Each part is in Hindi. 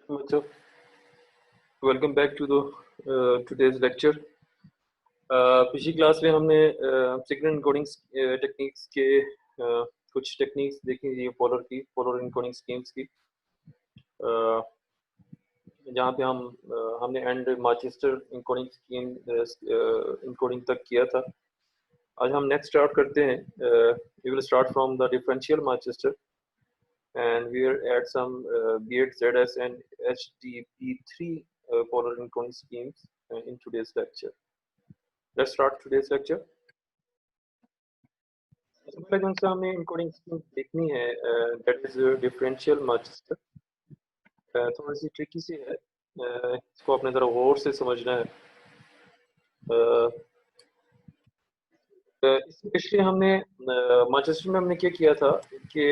बच्चों, welcome back to the today's lecture. पिछली क्लास में हमने सिग्नल एनकोडिंग टेक्निक्स के कुछ टेक्निक्स देखी थी, पोलर एनकोडिंग स्कीम्स की, जहाँ पे हमने and Manchester encoding scheme encoding तक किया था। आज हम नेक्स्ट स्टार्ट करते हैं। We will start from the differential Manchester and we will add some B8 ZS and HDP3 polar encoding schemes in today's lecture. Let's start today's lecture. सबसे पहले जो सा हमें encoding scheme देखनी है, that is differential Manchester. थोड़ी सी tricky सी है, इसको अपने तरह गौर से समझना है। इसलिए हमने मैनचेस्टर में हमने क्या किया था कि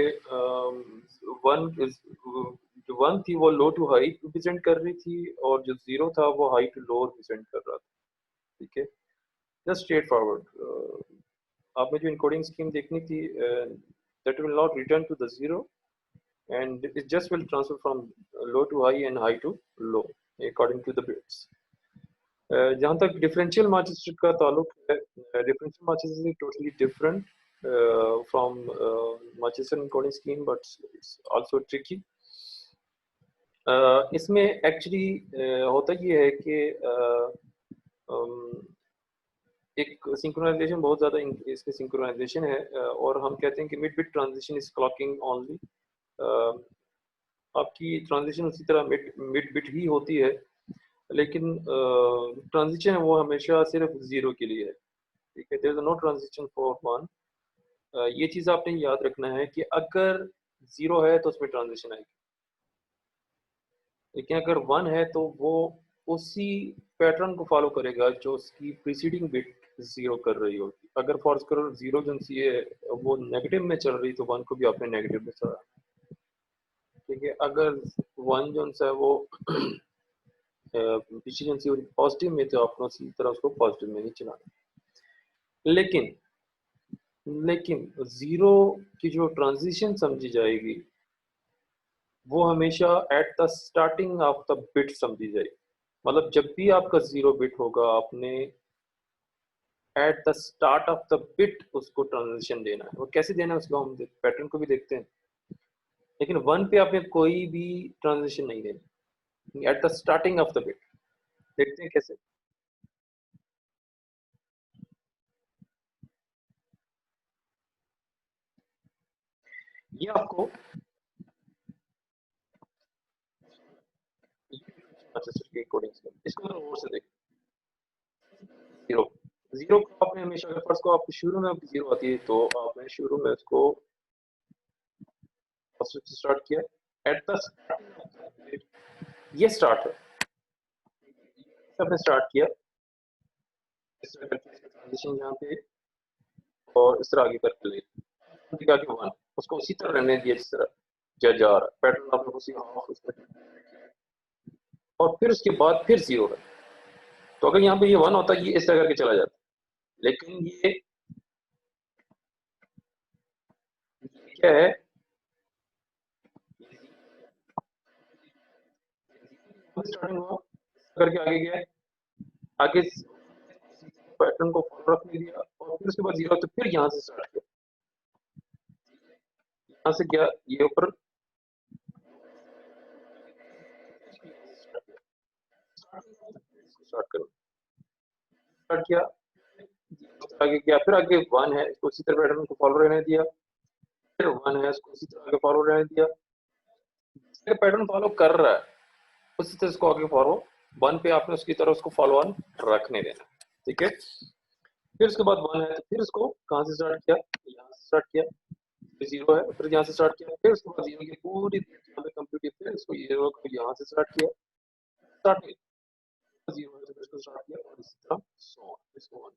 वन थी वो लो टू हाई रिप्रेजेंट कर रही थी और जो जीरो था वो हाई टू लो रिप्रेजेंट कर रहा था। ठीक है, जस्ट स्ट्रेट फॉरवर्ड। आपने जो इनकोडिंग स्कीम देखनी थी, that will not return to the zero and it just will transfer from low to high and high to low according to the bits. जहाँ तक डिफरेंशियल मार्चेस्टर का ताल्लुक है, differential Manchester is totally different from Manchester encoding scheme, but it's also tricky. इसमें एक्चुअली होता ये है कि एक सिंक्रोनाइजेशन बहुत ज़्यादा इसमें सिंक्रोनाइजेशन है, और हम कहते हैं कि mid bit transition is clocking only. आपकी ट्रांजिशन उसी तरह मिड बिट ही होती है, लेकिन ट्रांजिशन वो हमेशा सिर्फ जीरो के लिए है। ठीक है, there is no transition for one. ये चीज़ आपने याद रखना है कि अगर जीरो है तो उसमें ट्रांजिशन आएगी, लेकिन अगर वन है तो वो उसी पैटर्न को फॉलो करेगा जो उसकी प्रीसीडिंग बिट जीरो कर रही होगी। अगर फॉर्स करो जीरो जो सी है वो नेगेटिव में चल रही तो वन को भी आपने नेगेटिव में चला। ठीक है, अगर वन जो है वो एफिशिएंसी और पॉजिटिव में, तो आपको उसी तरह उसको पॉजिटिव में ही चलाना। लेकिन जीरो की जो ट्रांजिशन समझी जाएगी वो हमेशा eight the starting of the bit समझी जाएगी। मतलब जब भी आपका जीरो बिट होगा, आपने at the start of the bit उसको ट्रांजिशन देना है। वो कैसे देना है उसको हम पैटर्न को भी देखते हैं, लेकिन वन पे आपने कोई भी ट्रांजिशन नहीं देनी eight the starting of the bit. देखते हैं कैसे। ये आपको इसको और से देखते, जीरो जीरो को आपने हमेशा, अगर फर्स्ट को आपको शुरू में आपकी जीरो आती है तो आपने शुरू में इसको फर्स्ट से स्टार्ट किया एट द स्टार्ट। ये स्टार्ट है, आपने स्टार्ट किया इस तरह करके ट्रांजिशन यहाँ पे, और इस तरह आगे करके ले दिखा कि वन उसको उसी तरह रहने दिया जिस तरह जा रहा है पैटर्न आपने उसी हाफ उसमें, और फिर उसके बाद फिर जीरो है। तो अगर यहाँ पे ये वन होता ये इस तरह करके चला जाता, लेकिन ये क्या है, स्टार्टिंग हुआ करके आगे गया, आगे पैटर्न को फॉलो रखने दिया और फिर उसके बाद जीरो, तो फिर यहाँ से स्टार्ट किया, यहाँ से गया ये ऊपर स्टार्ट करो, स्टार्ट किया आगे गया, फिर आगे वन है इसको उसी तरह पैटर्न को फॉलो रहने दिया, फिर वन है इसको उसी तरह आगे फॉलो रहने दिया, पैटर्न फॉलो कर रहा है उसी तरह इसको आगे फॉलो वन पे आपने उसकी तरह उसको फॉलो ऑन रखने देना। ठीक है, फिर उसके बाद वन है तो फिर उसको कहाँ से स्टार्ट किया, यहाँ से स्टार्ट किया, फिर जीरो है फिर यहाँ से स्टार्ट किया, फिर उसके बाद जीरो की पूरी कंप्लीट, फिर इसको जीरो को यहाँ से स्टार्ट किया, स्टार्ट जीरो है तो इसको स्टार्ट किया, और इसी तरह सो ऑन।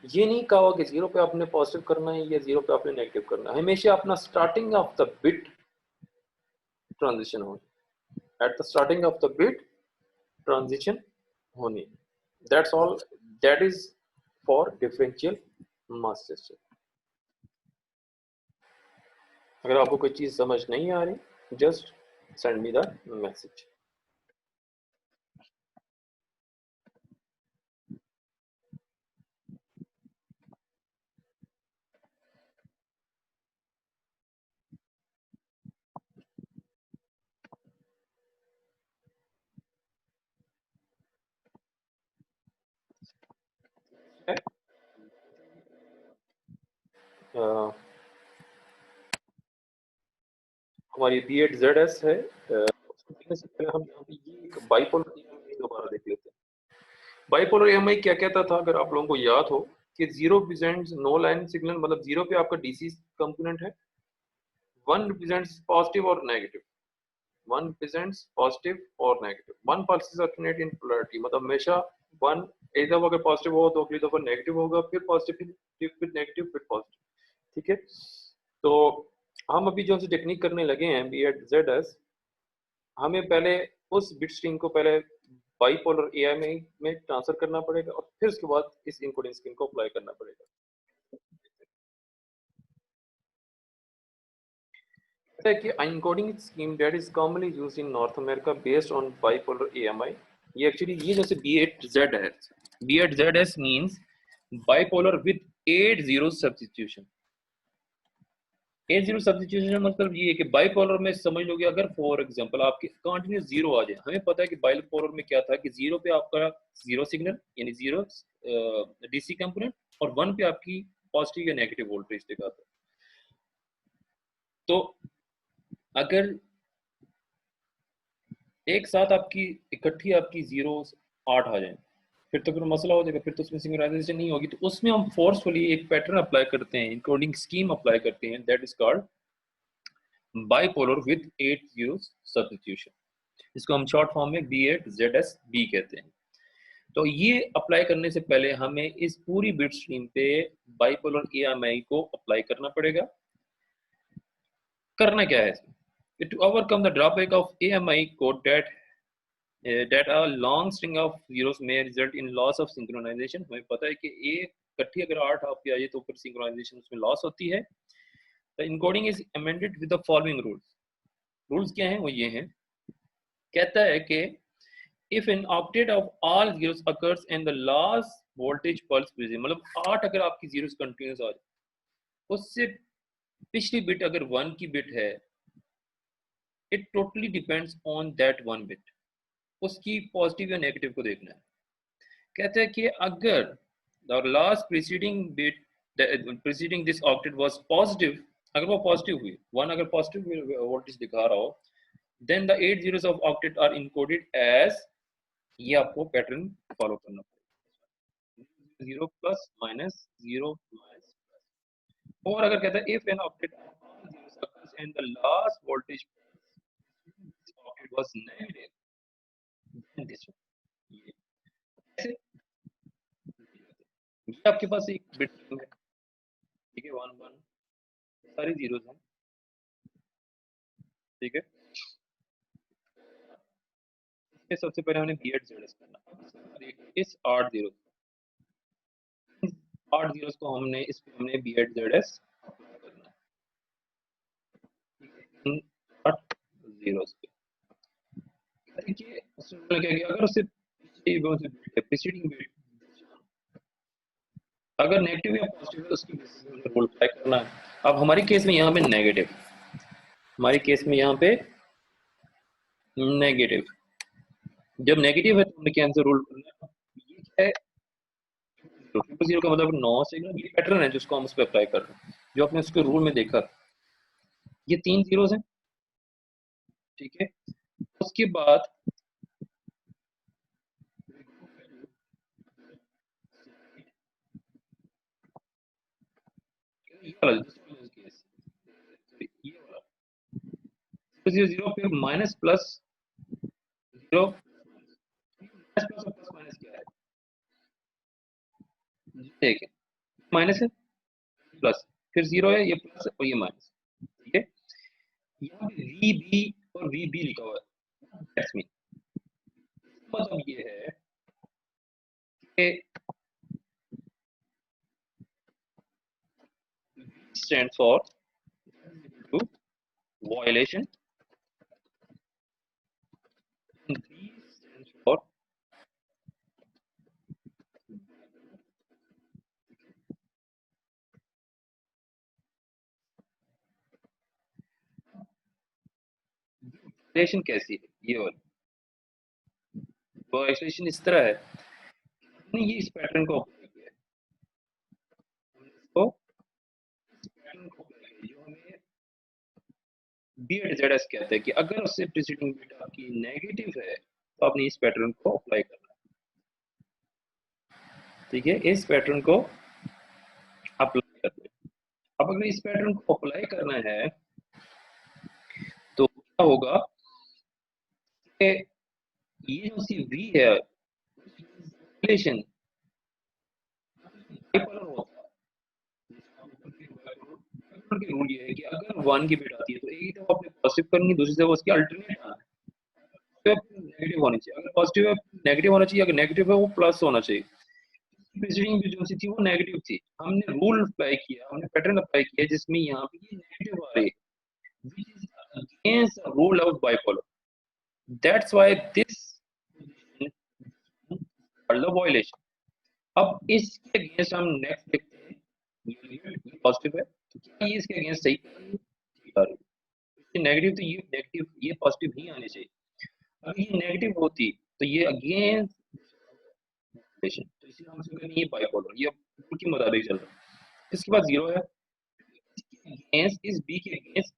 ये नहीं कहा कि जीरो पे आपने पॉजिटिव करना है या जीरो पे आपने नेगेटिव करना है, हमेशा अपना starting of the bit transition हो, at the starting of the bit transition होनी। That's all, that is for differential master. अगर आपको कोई चीज समझ नहीं आ रही, just send me the message. हमारी B8ZS है, उसको देखने से पहले हम यहाँ पे ये एक बाइपोलर EMI दोबारा देख लेते हैं। बाइपोलर EMI क्या कहता था, अगर आप लोगों को याद हो कि 0 रिप्रेजेंट्स नो लाइन सिग्नल, मतलब 0 पे आपका DC कंपोनेंट है, 1 रिप्रेजेंट्स पॉजिटिव और नेगेटिव, 1 represents positive और negative, 1 pulses alternate in polarity, मतलब हमेशा 1 एक दफा अगर पॉजिटिव हो तो अगली दफा नेगेटिव होगा, फिर पॉजिटिव फिर नेगेटिव फिर पॉजिटिव, ठीक है। तो हम अभी जो टेक्निक करने लगे हैं B8ZS, हमें पहले उस बिट स्ट्रीम को पहले बाइपोलर EMI में ट्रांसफर करना पड़ेगा और फिर उसके बाद इस इनकोडिंग स्कीम को अप्लाई करना पड़ेगा। कि encoding scheme that is commonly used in North America based on bipolar EMI, ये एक्चुअली ये जैसे B8ZS, B8ZS means bipolar with 8 zeros substitution। 8 zero substitution मतलब ये है कि बाइपोलर में समझ लोगे, अगर फॉर एग्जांपल आपके कंटिन्यूस जीरो आ जाए, हमें पता है कि बाइपोलर में क्या था कि जीरो पे आपका जीरो सिग्नल यानी जीरो डीसी कंपोनेंट और वन पे आपकी पॉजिटिव या नेगेटिव वोल्टेज दिखाता है। तो अगर एक साथ आपकी इकट्ठी आपकी जीरो 8 आ जाए, फिर तो फिर मसला हो जाएगा, फिर तो उसमें सिंक्रोनाइजेशन नहीं होगी। तो उसमें हम फोर्सफुली एक पैटर्न अप्लाई करते हैं, इनकोडिंग स्कीम अप्लाई करते हैं, that is called bipolar with 8 zeros substitution. इसको हम शॉर्ट फॉर्म में B8ZSB कहते हैं। तो ये अप्लाई करने से पहले हमें इस पूरी बिट स्ट्रीम पे बाइपोलर EMI को अप्लाई करना पड़ेगा। करना क्या है इसमें? To overcome the drawback of EMI code that a long string of zeros may result in loss of synchronization, हमें पता है कि एक इकट्ठी अगर 8 आपकी आ जाए तो फिर सिंक्रोनाइजेशन उसमें लॉस होती है। The encoding is amended with the following rules। Rules क्या हैं? वो ये हैं, कहता है कि if an octet of all zeros occurs and the last voltage pulse present, मतलब 8 अगर आपकी zeros कंटिन्यूस आ जाए, उससे पिछली बिट अगर 1 की बिट है, it totally depends on that one bit, उसकी पॉजिटिव या नेगेटिव को देखना है। कहते हैं कि अगर the last preceding this octet was positive, अगर वो पॉजिटिव हुई, 1 अगर पॉजिटिव वोल्टेज दिखा रहा हो, then the 8 zeros of octet are encoded as, ये आपको पैटर्न फॉलो करना पड़ेगा, 0 प्लस माइनस 0 माइनस। और अगर कहता है if an octet of all zeros occurs and the last voltage octet was negative, then this one, ये ऐसे, ये आपके पास एक बिट है, ठीक है, 1 1 सारी जीरोस हैं, ठीक है। इसमें सबसे पहले हमने B8ZS करना, इस 8 जीरो, 8 जीरोस को हमने इस पे हमने B8ZS करना, 8 जीरोस पे। देखिए उसमें क्या किया, अगर उससे प्रीसीडिंग बिट अगर नेगेटिव या पॉजिटिव है, उसकी बेसिस पे रोल अप्लाई करना है। अब हमारी केस में यहाँ पे नेगेटिव, हमारी केस में यहाँ पे नेगेटिव, जब नेगेटिव है तो हमने क्या आंसर रोल करना है, ये क्या है, ट्रिपल जीरो का मतलब 9 सिग्नल, ये पैटर्न है जिसको हम उस पर अप्लाई कर रहे हैं, जो आपने उसके रूल में देखा, ये 3 जीरोस हैं, ठीक है। उसके बाद ये वाला केस, ये वाला 0 0 फिर माइनस प्लस 0, माइनस प्लस और प्लस माइनस क्या है, ठीक है, माइनस है प्लस, फिर 0 है, ये प्लस और ये माइनस, ठीक है। यहाँ पे VB और VB लिखा हुआ है, दैट्स मीन मतलब ये है कि stands for to violation relation कैसी है, ये वाली तो एक्सप्रेशन इस तरह है, हमने ये इस पैटर्न को अप्लाई किया है, हमने इसको इस पैटर्न को अप्लाई किया जो हमें बी एट जेड एस कहते हैं कि अगर उससे प्रीसीडिंग बिट आपकी नेगेटिव है तो आपने इस पैटर्न को अप्लाई करना है। ठीक है, इस पैटर्न को अप्लाई करना है। अब अगर इस पैटर्न को अप्लाई करना है तो क्या होगा कि ये जो सी वी है रिलेशन बाइपोलर होता है कि रूल ये है कि अगर वन की बिट आती है तो एक तरफ आपने पॉजिटिव करनी है, दूसरी तरफ उसकी अल्टरनेट आना है, नेगेटिव होनी चाहिए। अगर पॉजिटिव है नेगेटिव होना चाहिए, अगर नेगेटिव है वो प्लस होना चाहिए। प्रीसीडिंग बिट जो सी थी वो नेगेटिव थी, हमने रूल अप्लाई किया, हमने पैटर्न अप्लाई किया जिसमें यहाँ पे ये नेगेटिव आ रही है which is against the rule of bipolar. That's why this called the violation. अब इसके अगेंस्ट हम नेक्स्ट देखते हैं, ये पॉजिटिव है तो क्या ये इसके अगेंस्ट सही आ रही है, नेगेटिव तो ये नेगेटिव ये पॉजिटिव ही आने चाहिए। अगर ये नेगेटिव होती तो ये अगेंस्ट रिलेशन, तो इसी हम से करेंगे ये बाइपोलर, ये रूल के मुताबिक चल रहा है। इसके बाद जीरो है, अगेंस्ट इस बी के अगेंस्ट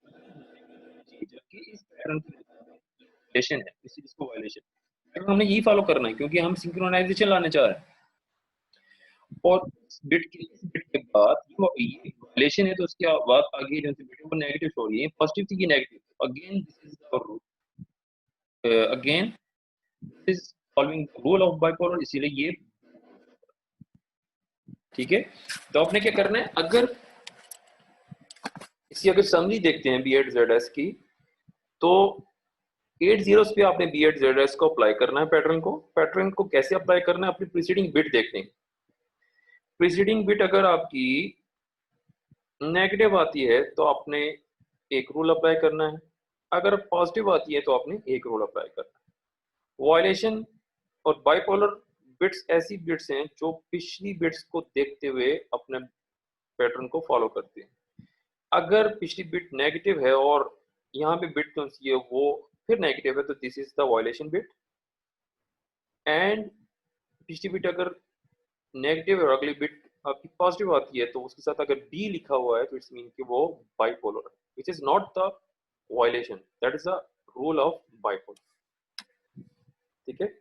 जबकि इस पैटर्न की वायलेशन है, इसी इसको वायलेशन पैटर्न हमने यही फॉलो करना है क्योंकि हम सिंक्रोनाइजेशन लाने चाह रहे हैं। और इस बिट के बाद ये वायलेशन है तो उसके बाद आगे जो बिट है वो नेगेटिव शो हो रही है, पॉजिटिव थी ये negative, again this is the rule, again this is following rule of bipolar, इसीलिए ये ठीक है। तो आपने क्या करना है, अगर इसकी अगर समरी देखते हैं बी एट जेड एस की, तो 8 जीरोस पे आपने बी एट जेड एस को अप्लाई करना है। पैटर्न को कैसे अप्लाई करना है, अपनी प्रीसीडिंग बिट देखते हैं। प्रीसीडिंग बिट अगर आपकी नेगेटिव आती है तो आपने एक रूल अप्लाई करना है, अगर पॉजिटिव आती है तो आपने एक रूल अप्लाई करना है। वायलेशन और बाइपोलर बिट्स ऐसी बिट्स हैं जो पिछली बिट्स को देखते हुए अपने पैटर्न को फॉलो करते हैं। अगर पिछली बिट नेगेटिव है और यहाँ पे बिट कौन सी है वो फिर नेगेटिव है तो this is the violation bit, and पिछली बिट अगर नेगेटिव और अगली बिट आपकी पॉजिटिव आती है तो उसके साथ अगर बी लिखा हुआ है तो इट्स मीन कि वो बाइपोलर है, which is not the violation, that is the rule of bipolar. ठीक है,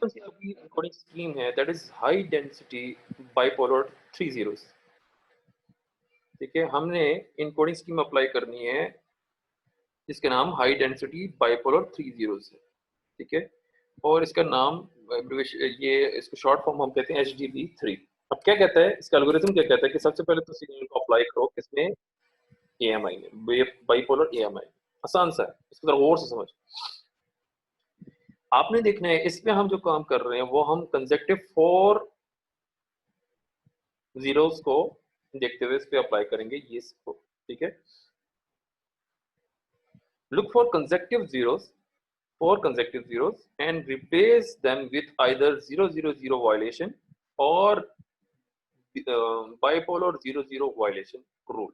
कोडिंग स्कीम है that is high density bipolar 3 zeros। ठीक है, हमने इनकोडिंग स्कीम अप्लाई करनी है जिसका नाम हाई डेंसिटी बाइपोलर 3 zeros है। ठीक है, और इसका नाम ये इसको शॉर्ट फॉर्म हम कहते हैं HDB3। अब क्या कहता है इसका एल्गोरिथम, क्या कहता है कि सबसे पहले तो सिग्नल को अप्लाई करो किसमें, AMI में, बाइपोलर AMI। आसान सा है, इसको जरा गौर से समझ। आपने देखना है इसमें हम जो काम कर रहे हैं वो हम कंसेक्टिव 4 zeros को देखते हुए इस पे अप्लाई करेंगे ये इसको। ठीक है, look for consecutive zeros and replace them with either 000 violation or bipolar 00 violation rule।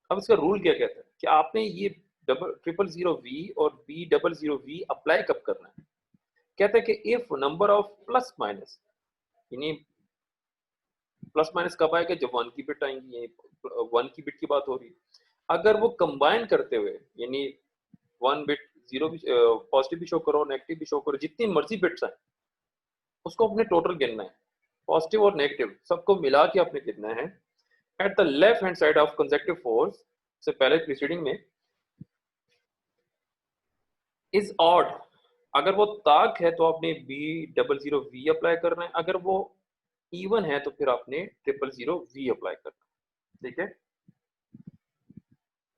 अब इसका रूल क्या कहता है कि आपने ये ट्रिपल जीरो वी और B double zero V apply कब करना है। कहता है कि if number of plus minus, यानी प्लस माइनस कब आएगा जब वन की बिट आएंगी, वन की बिट की बात हो रही है। अगर वो कंबाइन करते हुए यानी वन बिट जीरो भी पॉजिटिव भी शो करो नेगेटिव भी शो करो, जितनी मर्जी बिट्स आए उसको अपने टोटल गिनना है, पॉजिटिव और नेगेटिव सबको मिला के आपने गिनना है। At the left hand side of consecutive force से पहले प्रीसीडिंग में इज ऑड, अगर वो ताक है तो आपने B double zero V apply करना है, अगर वो इवन है तो फिर आपने ट्रिपल जीरो वी अप्लाई करना है। ठीक है,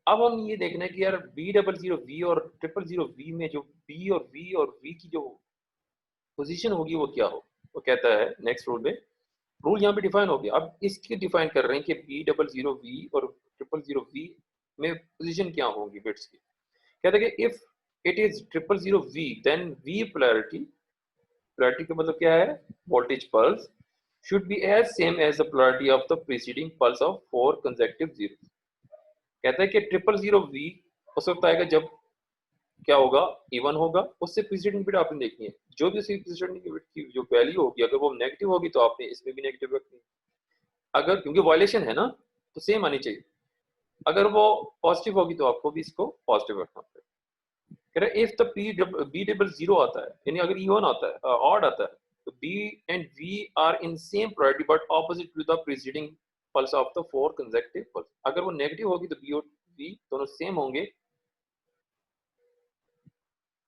अब हम ये देखना है कि यार बी डबल जीरो वी और ट्रिपल जीरो वी में जो बी और वी की जो पोजीशन होगी वो क्या हो। वो कहता है नेक्स्ट रूल में, रूल यहाँ पे डिफाइन हो गया, अब इसके डिफाइन कर रहे हैं कि बी डबल जीरो वी और 000V में पोजीशन क्या होगी बिट्स की। कहते हैं कि if it is 000V then V polarity का मतलब क्या है, voltage pulse should be as same as the polarity of the preceding pulse of 4 consecutive zeros। कहता है कि 000V उस वक्त आएगा जब क्या होगा, इवन होगा, उससे प्रीसीडिंग बिट आपने देखनी है, जो भी उसकी प्रीसीडिंग बिट की जो वैल्यू होगी अगर वो नेगेटिव होगी तो आपने इसमें भी नेगेटिव रखनी है, अगर क्योंकि वायलेशन है ना तो सेम आनी चाहिए, अगर वो पॉजिटिव होगी तो आपको भी इसको पॉजिटिव रखना पड़ेगा। कह रहा है if the B double zero आता है यानी अगर इवन आता है ऑड आता है तो B and V are in same polarity but opposite to the preceding pulse of the 4 consecutive pulse. अगर वो नेगेटिव होगी तो बी और वी दोनों सेम होंगे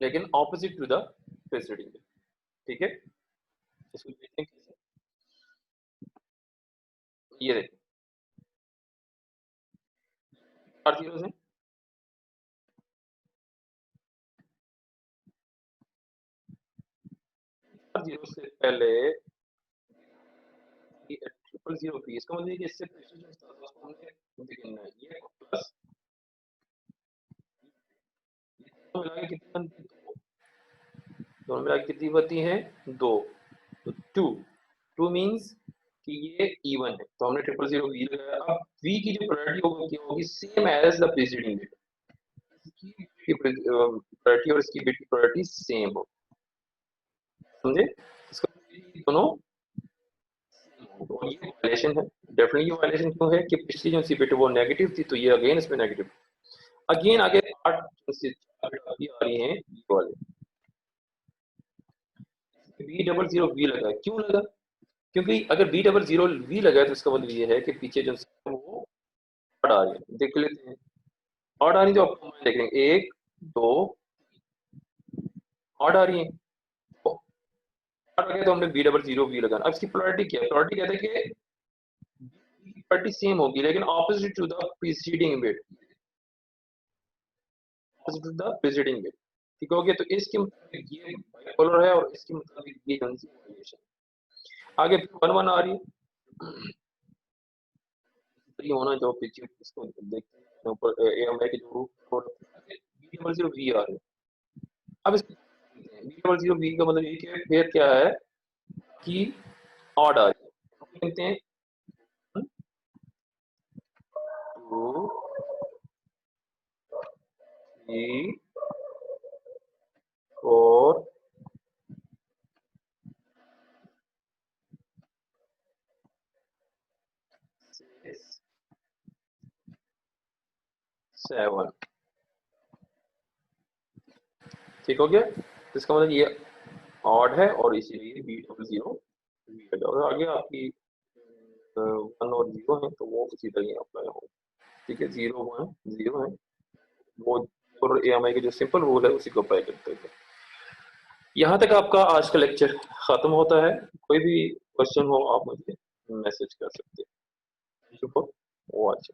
लेकिन ऑपोजिट टू द प्रीसीडिंग। ठीक है, इसको देखते हैं कैसे। ये देखिए 4 जीरो है, 4 जीरो से पहले 000 इसका मतलब कि इससे प्रीसीडिंग था तो उसको हमने देखना है, ये प्लस दोनों मिला के कितनी बनती है, दोनों मिला के कितनी बनती है, 2, तो 2 मींस कि ये इवन है तो हमने 000V लगाया। अब V की जो पोलैरिटी होगी क्या होगी, same as the preceding bit, इसकी पोलैरिटी और इसकी बिट की पोलैरिटी सेम हो, समझे, इसका दोनों। और ये वायलेशन है, डेफिनेटली ये वायलेशन क्यों है कि पिछली जो सी बिट वो नेगेटिव थी तो ये अगेन इसमें नेगेटिव, अगेन आगे 8 से आ रही हैं ये वाले, B00V लगा, क्यों लगा, क्योंकि अगर B00V लगा है तो इसका मतलब ये है कि पीछे जो वो ऑड आ रही है, देख लेते हैं ऑड आ रही है तो आपको देख लेंगे 1 2 ऑड आ रही है, ऑड आ गया तो हमने B00V लगाना। अब इसकी पोलैरिटी क्या है, पोलैरिटी कहते हैं कि पोलैरिटी सेम होगी लेकिन opposite to the preceding bit, opposite to the preceding bit, ठीक हो गया। तो इसके मुताबिक ये बाइपोलर है और इसके मुताबिक ये कंसीडरेशन आगे 1 1 आ रही है, ये होना जो पीछे इसको देखते हैं ऊपर एएमआई के जो B00V आ रही है। अब इसको B00V का मतलब ये कि फिर क्या है कि ऑड आ रही है, कहते हैं 2 3 4 6 7, ठीक हो गया। तो इसका मतलब ये ऑड है और इसीलिए B00V और आगे आपकी 1 और 0 है तो वो उसी तरह अप्लाई होगा, ठीक है, 0 1 0 है वो, और एएमआई के जो सिंपल रूल है उसी को अप्लाई करते हैं। यहाँ तक आपका आज का लेक्चर खत्म होता है, कोई भी क्वेश्चन हो आप मुझे मैसेज कर सकते हैं। शुक्र, वो अच्छा।